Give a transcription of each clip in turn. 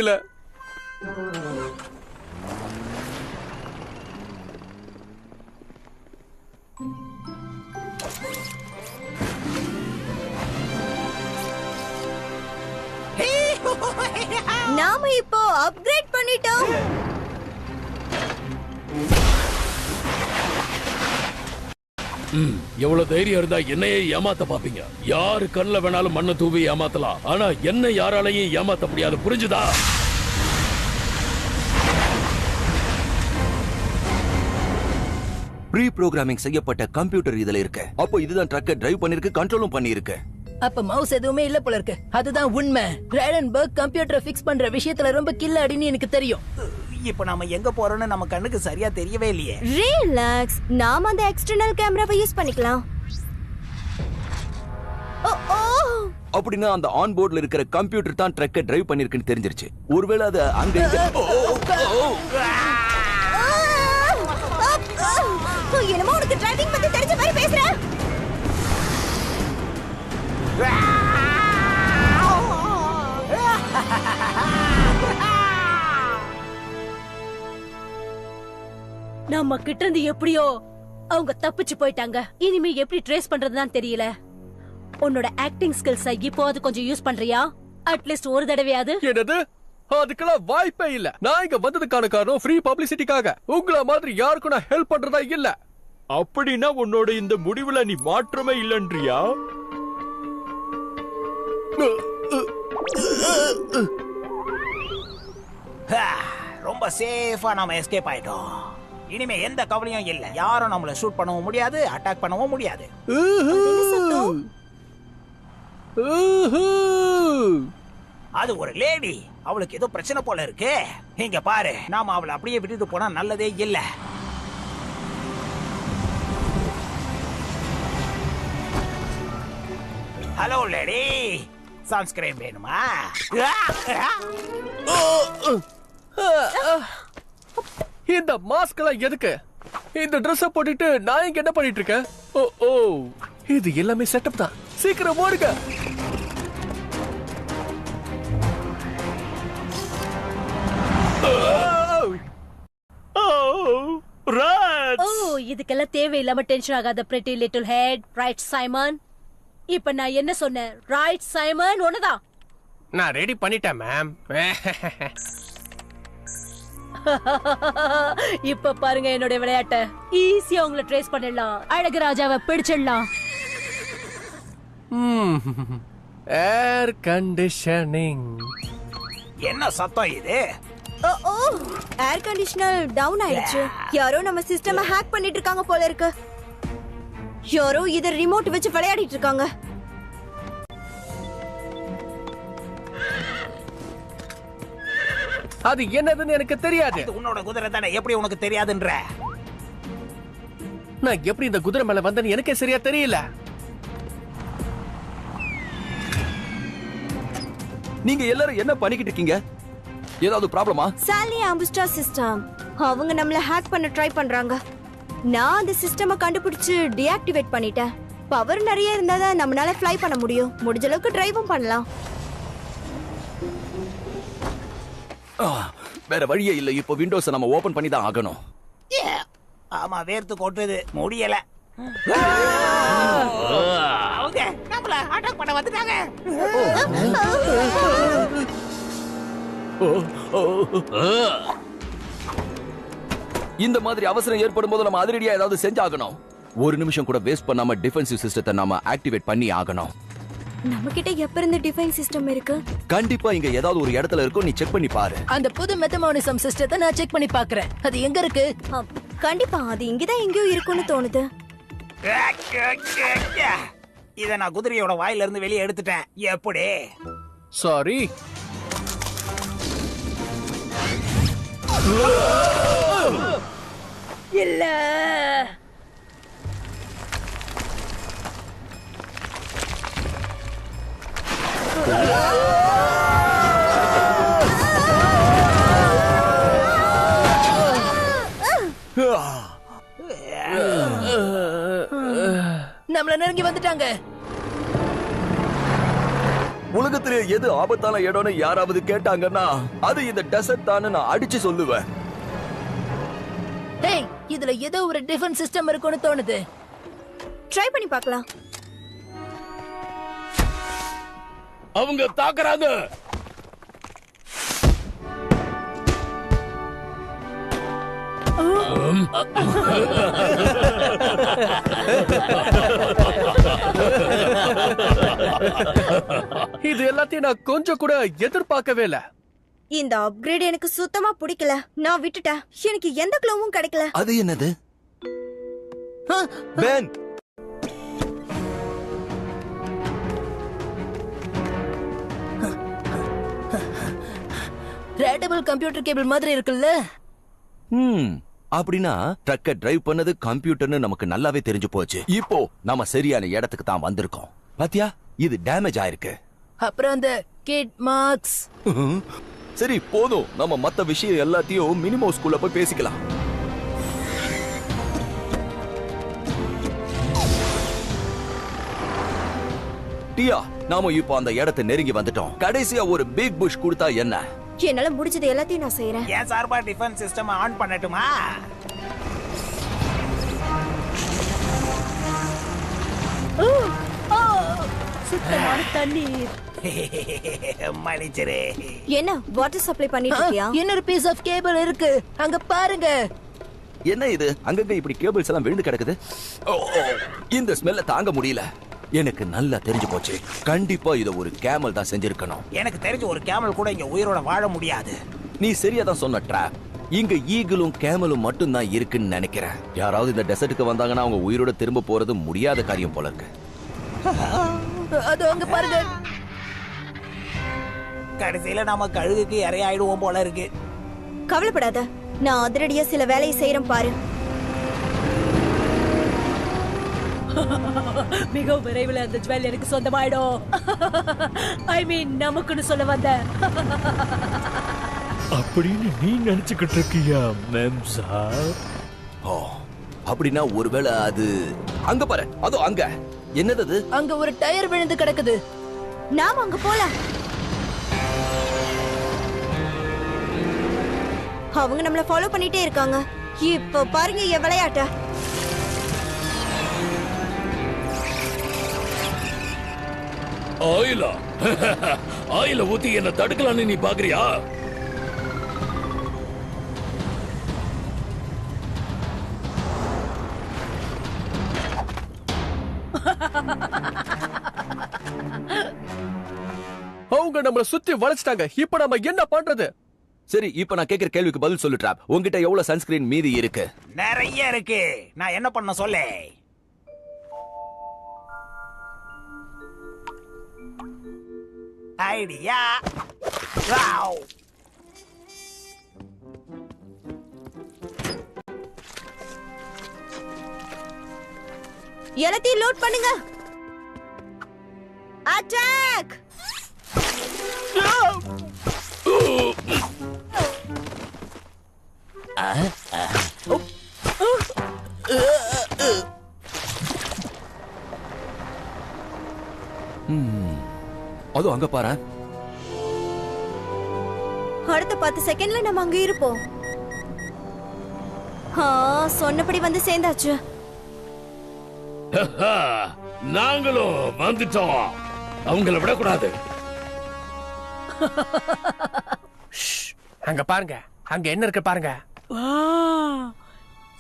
இல்ல. நாம இப்போ அப்கிரேட் பண்ணிட்டோம். எவ்வளவு தைரியம் இருந்தா என்னையே ஏமாத்த பாப்பீங்க. யாரு கண்ணுல வேணாலும் மண்ணை தூவி ஏமாத்தலாம், ஆனா என்ன யாராலையும் ஏமாத்த முடியாது. புரிஞ்சுதா? ப்ரீ புரோகிராமிங் செய்யப்பட்ட கம்ப்யூட்டர் இதுல இருக்கு. அப்போ இதுதான் ட்ரக்கை டிரைவ் பண்ணிருக்கு, கண்ட்ரோலும் பண்ணிருக்கு. அப்ப மவுஸ் எதுவுமே இல்ல போல இருக்கு. அதுதான் உண்மை. ரேடன்பர்க் கம்ப்யூட்டரை ஃபிக்ஸ் பண்ற விஷயத்துல ரொம்ப கில்லாடின்னு எனக்கு தெரியும். இப்ப நாம எங்க போறோம்னு நம்ம கண்ணுக்கு சரியா தெரியவே இல்லையே. ரிலாக்ஸ், நாம அந்த எக்ஸ்டர்னல் கேமராவை யூஸ் பண்ணிக்கலாம். ஓ ஓ, அப்படின்னா அந்த ஆன் போர்ட்ல இருக்கிற கம்ப்யூட்டர் தான் ட்ரக்கை டிரைவ் பண்ணிருக்குன்னு தெரிஞ்சிருச்சு. ஒருவேளை அது அங்க என்னமோ உனக்கு டிரைவிங் பத்தி தெரிஞ்ச மாதிரி பேசுற. நம்ம கிட்ட இருந்து எப்படியோ அவங்க தப்பிச்சு போயிட்டாங்க. இனிமே எப்படி ட்ரேஸ் பண்றதுதான் தெரியல. உன்னோட ஆக்டிங் ஸ்கில்ஸை இப்போ அது கொஞ்சம் யூஸ் பண்றியா? அட்லீஸ்ட் ஒரு தடவையாவது. என்னது? அதுக்கெல்லாம் வாய்ப்பே இல்ல. நான் இங்க வந்ததுக்கான காரணம் ஃப்ரீ பப்ளிசிட்டிக்காக. உங்கள மாதிரி யாருக்கும் நான் ஹெல்ப் பண்றதா இல்ல. அப்படின்னா உன்னோட இந்த முடிவுல நீ மாற்றமே இல்லன்றியா? ரொம்ப சேஃபா நாம எஸ்கேப் ஆயிட்டோம். இனிமே எந்த கவலையும் இல்ல. யாரும் நம்மள ஷூட் பண்ணவும் முடியாது, அட்டாக் பண்ணவும் முடியாது. அது ஒரு லேடி. அவளுக்கு ஏதோ பிரச்சனை போல இருக்கு. இங்க பாரு, நாம அவளை அப்படியே விட்டுட்டு போனா நல்லதே இல்ல. ஹலோ லேடி, சன்ஸ்கிரீன் வேணுமா? இந்த மாஸ்க் எல்லாம் எதுக்கு? இந்த Dress போட்டுட்டு நான் இங்க என்ன பண்ணிட்டு இருக்கேன்? ஓ ஓ, இது எல்லாமே செட்டப் தான். சீக்கிரம் ஓடுங்க. ஓ, இதுக்கெல்லாம் தேவையில்லாம டென்ஷன் ஆகாத pretty little head. Right Simon? இப்ப நான் என்ன சொன்னேன்? ரைட் சைமன் ஒண்ணுதான். நான் ரெடி பண்ணிட்டேன் மேம். இப்ப பாருங்க என்னோட விளையாட்ட. ஈஸியா உங்களை ட்ரேஸ் பண்ணிடலாம். அழகு ராஜாவை பிடிச்சிடலாம். Air conditioning. என்ன சத்தம் இது? ஓ ஓ, ஏர் கண்டிஷனர் டவுன் ஆயிடுச்சு. யாரோ நம்ம சிஸ்டமை ஹேக் பண்ணிட்டு இருக்காங்க போல இருக்கு. யாரோ இத ரிமோட் வச்சு விளையாடிட்டு இருக்காங்க. அது என்னதுன்னு எனக்கு தெரியாது. இது உன்னோட குதிரை தானே, எப்படி உனக்கு தெரியாதுன்ற? நான் எப்படி இந்த குதிரை மேல வந்தேன்னு எனக்கே சரியா தெரியல. நீங்க எல்லாரும் என்ன பண்ணிக்கிட்டு இருக்கீங்க? ஏதாவது ப்ராப்ளமா? சாலி ஆம்புஸ்டா சிஸ்டம், அவங்க நம்மள ஹேக் பண்ண ட்ரை பண்றாங்க. நான் அந்த சிஸ்டமை கண்டுபிடிச்சு டீஆக்டிவேட் பண்ணிட்டேன். பவர் நிறைய இருந்தாதான் நம்மளால ஃப்ளை பண்ண முடியும். முடிஞ்ச அளவுக்கு டிரைவும் பண்ணலாம். வேற வழியே இல்ல. இப்போ விண்டோஸ் நம்ம ஓபன் பண்ணி தான் ஆகணும். ஆமா, வேர்த்து கொட்டுது, முடியல. அவங்க நம்மள அட்டாக் பண்ண வந்துட்டாங்க. இந்த மாதிரி அவசரம் ஏற்படும் போது நம்ம அதிரடியா ஏதாவது செஞ்சாகணும். ஒரு நிமிஷம் கூட வேஸ்ட் பண்ணாம டிஃபென்சிவ் சிஸ்டத்தை நாம ஆக்டிவேட் பண்ணி ஆகணும். நம்ம கிட்ட எப்ப இருந்து டிஃபென்ஸ் சிஸ்டம் இருக்கு? கண்டிப்பா இங்க ஏதாவது ஒரு இடத்துல இருக்கும். நீ செக் பண்ணி பாரு. அந்த புது மெத்தமானிசம் சிஸ்டத்தை நான் செக் பண்ணி பாக்குறேன். அது எங்க இருக்கு? கண்டிப்பா அது இங்கதான் எங்கேயோ இருக்கும்னு தோணுது. இத நான் குதிரையோட வாயில இருந்து வெளியே எடுத்துட்டேன். எப்படி? சாரி. இல்ல, நம்மள நெருங்கி வந்துட்டாங்க. உலகத்திலே எது ஆபத்தான இடம்னு யாராவது கேட்டாங்கன்னா அது இந்த டெசர்ட் தான்னு நான் அடிச்சு சொல்லுவேன். டேய், இதுல ஏதோ ஒரு டிஃபென்ஸ் சிஸ்டம் இருக்கும்னு தோணுது. ட்ரை பண்ணி பார்க்கலாம். அவங்க தாக்குறாங்க. இது எல்லாத்தையும் நான் கொஞ்சம் கூட எதிர்பார்க்கவே இல்ல. இந்த அப்கிரேட் எனக்கு சுத்தமா பிடிக்கல. நான் விட்டுட்டேன். எனக்கு எந்த க்ளோவும் கிடைக்கல. அது என்னது? பென், ரேட்டபிள் கம்ப்யூட்டர் கேபிள் மாதிரி இருக்குல்ல? அப்படின்னா ட்ரக்க டிரைவ் பண்ணது கம்ப்யூட்டர்னு நமக்கு நல்லாவே தெரிஞ்சு போச்சு. இப்போ நாம சரியான இடத்துக்கு தான் வந்திருக்கோம். பாத்தியா, இது டேமேஜ் ஆயிருக்கு. அப்புறம் அந்த கிட் மார்க்ஸ். சரி போதும், நம்ம மத்த விஷயம் எல்லாத்தையும் மினிமோ ஸ்கூல்ல போய் பேசிக்கலாம். டியா, நாம இப்போ அந்த இடத்தை நெருங்கி வந்துட்டோம். கடைசியா ஒரு பிக் புஷ் கொடுத்தா என்ன? என்னால முடிஞ்சது எல்லாத்தையும் நான் செய்யறேன். ஏன் சார்பா டிஃபென்ஸ் சிஸ்டம் ஆன் பண்ணட்டுமா? சுத்தமான தண்ணீர். மன்னிச்சிரு. என்ன வாட்டர் சப்ளை பண்ணிட்டு இருக்கியா? இன்னொரு பீஸ் ஆஃப் கேபிள் இருக்கு, அங்க பாருங்க. என்ன இது? அங்கங்க இப்படி கேபிள்ஸ் எல்லாம் விழுந்து கிடக்குது. ஓ, ஓ, இந்த ஸ்மெல்ல தாங்க முடியல. எனக்கு நல்லா தெரிஞ்சு போச்சு. கண்டிப்பா இத ஒரு கேமல் தான் செஞ்சிருக்கணும். எனக்கு தெரிஞ்ச ஒரு கேமல் கூட இங்க உயிரோட வாழ முடியாது. நீ சரியா தான் சொன்ன ட்ராப். இங்க ஈகிளும் கேமலும் மட்டும் தான் இருக்குன்னு நினைக்கிறேன். யாராவது இந்த டெசர்ட்டுக்கு வந்தாங்கன்னா அவங்க உயிரோட திரும்ப போறது முடியாத காரியம் போல இருக்கு. அது அங்க பாருங்க. கடைசியில நாம கழுகுக்கு இரையாயிடுவோம் போல இருக்கு. கவலைப்படாத, நான் அதிரடியா சில வேலையை செய்யறேன் பாரு. மிக விரைவில் அந்த ஜுவல் எனக்கு சொந்தமாயிடும். ஐ மீன் நமக்குன்னு சொல்ல வந்த. அப்படின்னு நீ நினைச்சுக்கிட்டு இருக்கியா மேம்சா? ஓ, அப்படின்னா ஒருவேளை அது அங்க பாரு. அதோ அங்க. என்னது அது? அங்க ஒரு டயர் விழுந்து கிடக்குது. நாம அங்க போலாம். அவங்க நம்மள ஃபாலோ பண்ணிட்டே இருக்காங்க. இப்ப பாருங்க என் விளையாட்ட. ஆயிலா ஆயில ஊத்தி என்ன தடுக்கலான்னு நீ பாக்குறியா? அவங்க நம்மள சுத்தி வளைச்சிட்டாங்க. இப்ப நம்ம என்ன பண்றது? சரி, இப்ப நான் கேக்குற கேள்விக்கு பதில் சொல்லு ட்ராப். உன்கிட்ட எவ்வளவு சன்ஸ்கிரீன் மீதி இருக்கு? நிறைய இருக்கு. நான் என்ன பண்ண சொல்லு? ஐடியா. வாவ். எல்லாத்தையும் லோட் பண்ணுங்க. அட்டாக்! அதோ அங்க பாரு. அடுத்த 10 செகண்ட்ல நம்ம அங்க இருப்போம். சொன்னபடி வந்து சேர்ந்தாச்சு. நாங்களும் வந்துட்டோம். அவங்கள விடக்கூடாது. அங்க பாருங்க, அங்க என்ன இருக்கு பாருங்க.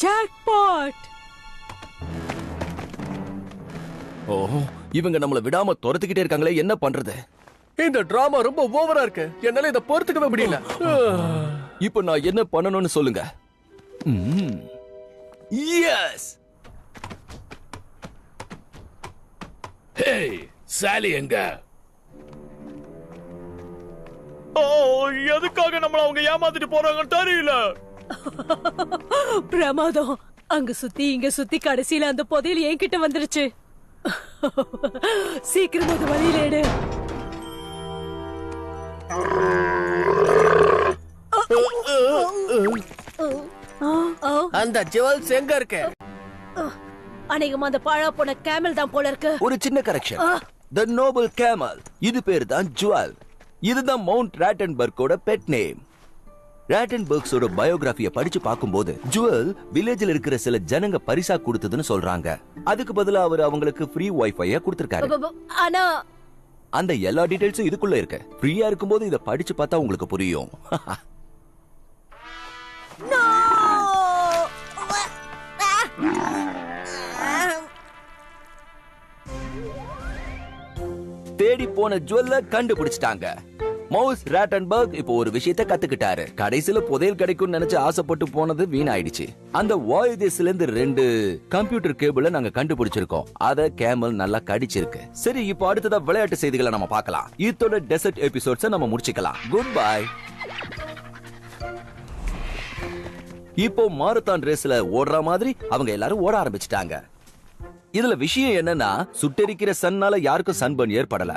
ஜாக்பாட். ஓ, இவங்க நம்மள விடாம துரத்துக்கிட்டே இருக்காங்களே, என்ன பண்றது? இந்த டிராமா ரொம்ப ஓவரா இருக்கு. என்னால இத பொறுத்துக்கவே முடியல. இப்போ நான் என்ன பண்ணணும்னு சொல்லுங்க. எஸ். ஹேய், சாலி எங்க? ஓ, எதுக்காக நம்மள அவங்க ஏமாத்திட்டு போறாங்கன்னு தெரியல. பிரமாதம். அங்க சுத்தி இங்க சுத்தி கடைசியில அந்த புதையல் என்கிட்ட வந்துருச்சு. சீக்கிரம் அது வழியில எடு. அந்த ஜுவல்ஸ் எங்க இருக்கு? அநேகமா அந்த பாழா போன கேமல் தான் போல இருக்கு. ஒரு சின்ன கரெக்ஷன். த நோபல் கேமல். இது பேர் தான் ஜுவல். இதுதான் மவுண்ட் ராட்டன்பர்க்கோட பெட் நேம். ராட்டன்பர்க்ஸோட பயோகிராஃபிய படிச்சு பார்க்கும்போது ஜுவல் வில்லேஜ்ல இருக்கிற சில ஜனங்க பரிசா கொடுத்ததுன்னு சொல்றாங்க. அதுக்கு பதிலா அவர் அவங்களுக்கு ஃப்ரீ வைஃபைய கொடுத்திருக்காரு. ஆனா அந்த எல்லா டீடைல்ஸும் இதுக்குள்ள இருக்கு. ஃப்ரீயா இருக்கும்போது இத படிச்சு பார்த்தா உங்களுக்கு புரியும். தேடி போன ஜுவல்ல கண்டுபிடிச்சிட்டாங்க. மவுஸ் ராட்டன்பர்க் இப்போ ஒரு விஷயத்தை கத்துக்கிட்டாரு. கடைசியில புதையல் கிடைக்கும் நினைச்சு ஆசைப்பட்டு போனது வீணாயிடுச்சு. அந்த வாயுதேசில இருந்து 2 கம்ப்யூட்டர் கேபிள நாங்க கண்டுபிடிச்சிருக்கோம். அத கேமல் நல்லா கடிச்சிருக்கு. சரி, இப்போ அடுத்ததா விளையாட்டு செய்திகளை நம்ம பார்க்கலாம். இதோட டெசர்ட் எபிசோட்ஸை நம்ம முடிச்சுக்கலாம். Good bye. இப்போ மாரத்தான் ரேஸ்ல ஓடுற மாதிரி அவங்க எல்லாரும் ஓட ஆரம்பிச்சிட்டாங்க. இதுல விஷயம் என்னன்னா, சுட்டெரிக்கிற சன்னால யாருக்கும் சன்பர்ன் ஏற்படல.